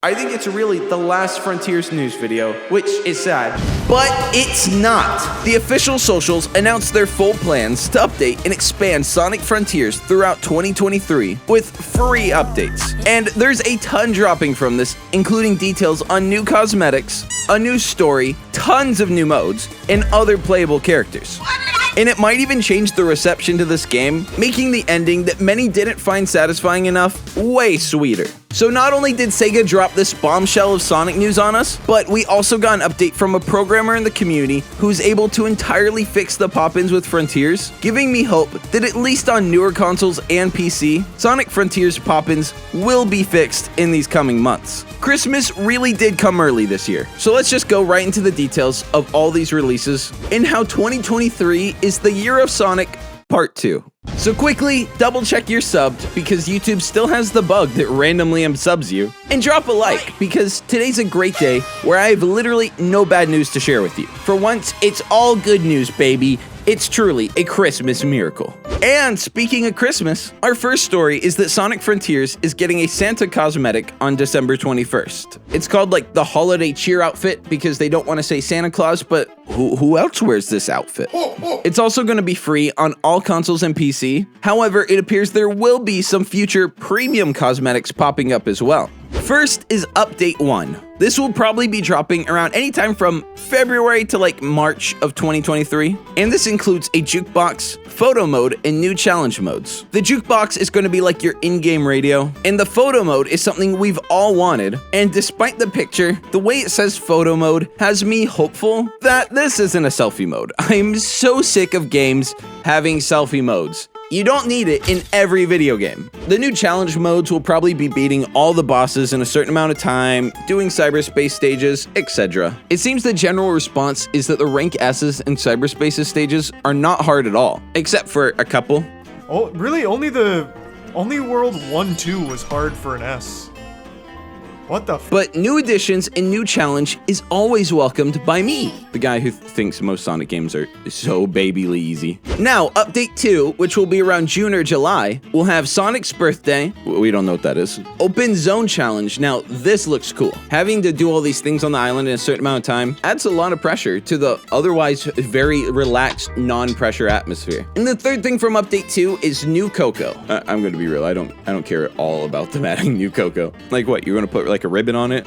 I think it's really the last Frontiers news video, which is sad. But it's not. The official socials announced their full plans to update and expand Sonic Frontiers throughout 2023 with free updates. And there's a ton dropping from this, including details on new cosmetics, a new story, tons of new modes, and other playable characters. And it might even change the reception to this game, making the ending that many didn't find satisfying enough way sweeter. So not only did Sega drop this bombshell of Sonic news on us, but we also got an update from a programmer in the community who's able to entirely fix the pop-ins with Frontiers, giving me hope that at least on newer consoles and PC, Sonic Frontiers pop-ins will be fixed in these coming months. Christmas really did come early this year, so let's just go right into the details of all these releases and how 2023 is the year of Sonic Part 2. So quickly, double check you're subbed because YouTube still has the bug that randomly unsubs you, and drop a like because today's a great day where I have literally no bad news to share with you. For once, it's all good news, baby. It's truly a Christmas miracle. And speaking of Christmas, our first story is that Sonic Frontiers is getting a Santa cosmetic on December 21st. It's called like the holiday cheer outfit because they don't want to say Santa Claus, but who else wears this outfit? It's also going to be free on all consoles and PC. However, it appears there will be some future premium cosmetics popping up as well. First is Update 1. This will probably be dropping around anytime from February to like March of 2023. And this includes a jukebox, photo mode, and new challenge modes. The jukebox is going to be like your in-game radio, and the photo mode is something we've all wanted. And despite the picture, the way it says photo mode has me hopeful that this isn't a selfie mode. I'm so sick of games having selfie modes. You don't need it in every video game. The new challenge modes will probably be beating all the bosses in a certain amount of time, doing cyberspace stages, etc. It seems the general response is that the rank S's and cyberspaces stages are not hard at all, except for a couple. Oh, really? Only World 1-2 was hard for an S. What the f- But new additions and new challenge is always welcomed by me, the guy who thinks most Sonic games are so babyly easy. Now, Update 2, which will be around June or July, will have Sonic's birthday, we don't know what that is, Open Zone Challenge. Now, this looks cool. Having to do all these things on the island in a certain amount of time adds a lot of pressure to the otherwise very relaxed, non-pressure atmosphere. And the third thing from Update 2 is new Coco. I'm gonna be real, I don't care at all about them adding new Coco. Like what, you're gonna put like a ribbon on it?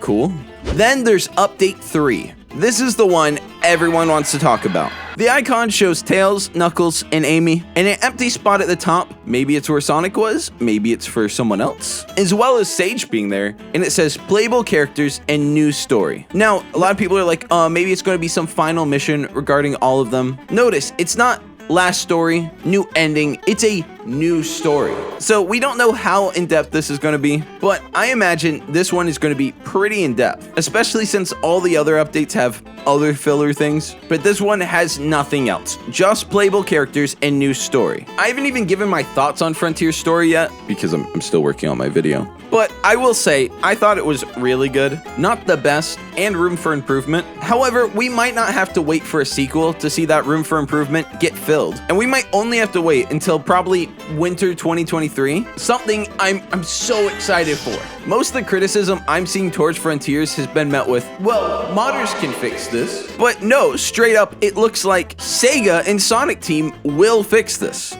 Cool. Then there's Update 3. This is the one everyone wants to talk about. The icon shows Tails, Knuckles, and Amy, and an empty spot at the top. Maybe it's where Sonic was, maybe it's for someone else, as well as Sage being there, and it says playable characters and new story. Now, a lot of people are like, maybe it's going to be some final mission regarding all of them. Notice, it's not last story, new ending, it's a new story. So we don't know how in-depth this is going to be, but I imagine this one is going to be pretty in-depth, especially since all the other updates have other filler things, but this one has nothing else, just playable characters and new story. I haven't even given my thoughts on Frontier's story yet, because I'm still working on my video. But I will say, I thought it was really good, not the best, and room for improvement. However, we might not have to wait for a sequel to see that room for improvement get filled, and we might only have to wait until probably winter 2023, something I'm so excited for. Most of the criticism I'm seeing towards Frontiers has been met with, well, modders can fix this. But no, straight up, it looks like Sega and Sonic Team will fix this.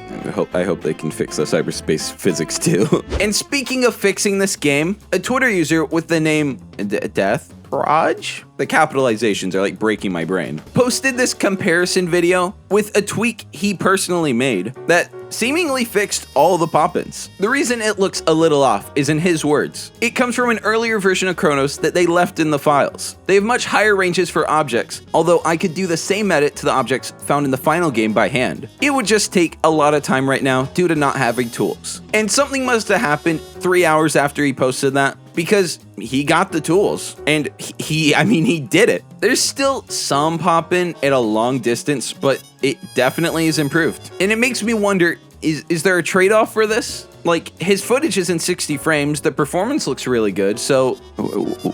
I hope they can fix the cyberspace physics too. And speaking of fixing this game, a Twitter user with the name Death Proj? The capitalizations are like breaking my brain. Posted this comparison video with a tweak he personally made that seemingly fixed all the pop-ins. The reason it looks a little off is in his words. It comes from an earlier version of Chronos that they left in the files. They have much higher ranges for objects, although I could do the same edit to the objects found in the final game by hand. It would just take a lot of time right now due to not having tools. And something must have happened 3 hours after he posted that, because he got the tools and he did it. There's still some pop-in at a long distance, but it definitely is improved. And it makes me wonder, is there a trade-off for this? Like, his footage is in 60 frames, the performance looks really good, so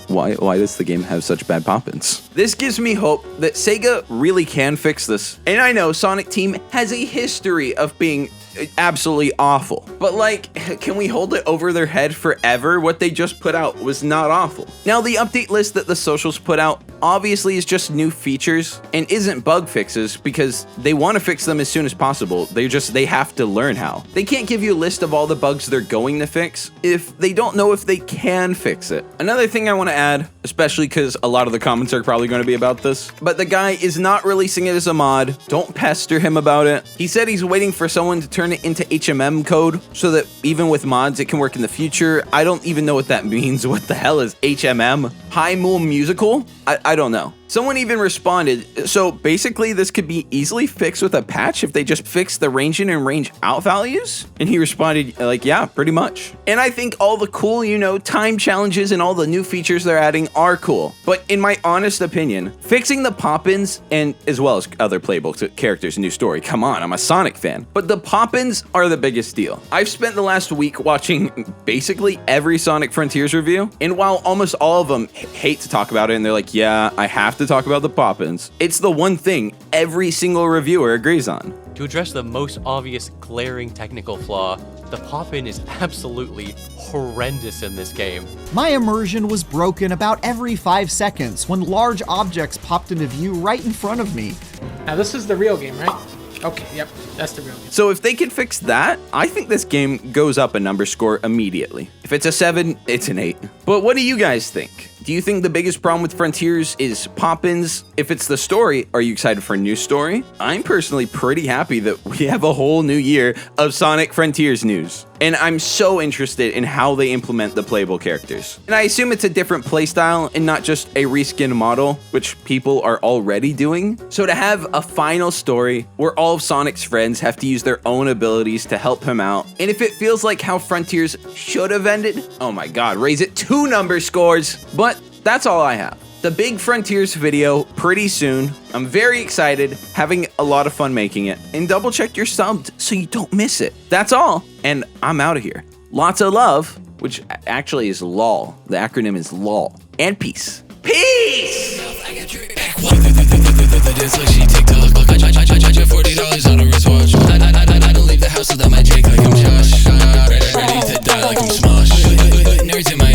why does the game have such bad pop-ins? This gives me hope that Sega really can fix this. And I know Sonic Team has a history of being absolutely awful. But like, can we hold it over their head forever? What they just put out was not awful. Now, the update list that the socials put out obviously is just new features and isn't bug fixes because they want to fix them as soon as possible. They have to learn how. They can't give you a list of all the bugs they're going to fix if they don't know if they can fix it. Another thing I want to add, especially because a lot of the comments are probably going to be about this, but the guy is not releasing it as a mod. Don't pester him about it. He said he's waiting for someone to turn it into HMM code so that even with mods it can work in the future. I don't even know what that means. What the hell is HMM? High Moon Musical? I don't know. Someone even responded, so basically this could be easily fixed with a patch if they just fix the range in and range out values? And he responded like, yeah, pretty much. And I think all the cool, time challenges and all the new features they're adding are cool. But in my honest opinion, fixing the pop-ins and as well as other playable characters' new story, come on, I'm a Sonic fan. But the pop-ins are the biggest deal. I've spent the last week watching basically every Sonic Frontiers review, and while almost all of them hate to talk about it and they're like, yeah, I have to talk about the pop-ins, it's the one thing every single reviewer agrees on. To address the most obvious glaring technical flaw, the pop-in is absolutely horrendous in this game. My immersion was broken about every 5 seconds when large objects popped into view right in front of me. Now this is the real game, right? Okay, yep, that's the real game. So if they can fix that, I think this game goes up a number score immediately. If it's a 7, it's an 8. But what do you guys think? Do you think the biggest problem with Frontiers is pop-ins? If it's the story, are you excited for a new story? I'm personally pretty happy that we have a whole new year of Sonic Frontiers news. And I'm so interested in how they implement the playable characters. And I assume it's a different playstyle and not just a reskin model, which people are already doing. So to have a final story where all of Sonic's friends have to use their own abilities to help him out, and if it feels like how Frontiers should have ended, oh my god, raise it 2 number scores. But that's all I have. The big Frontiers video pretty soon. I'm very excited, having a lot of fun making it, and double check your subs so you don't miss it. That's all, and I'm out of here. Lots of love, which actually is LOL. The acronym is LOL. And peace. Peace! $40 on a wristwatch. I don't leave the house without my Jake like I'm Josh. Ready to die like I'm Smosh. Nerds in my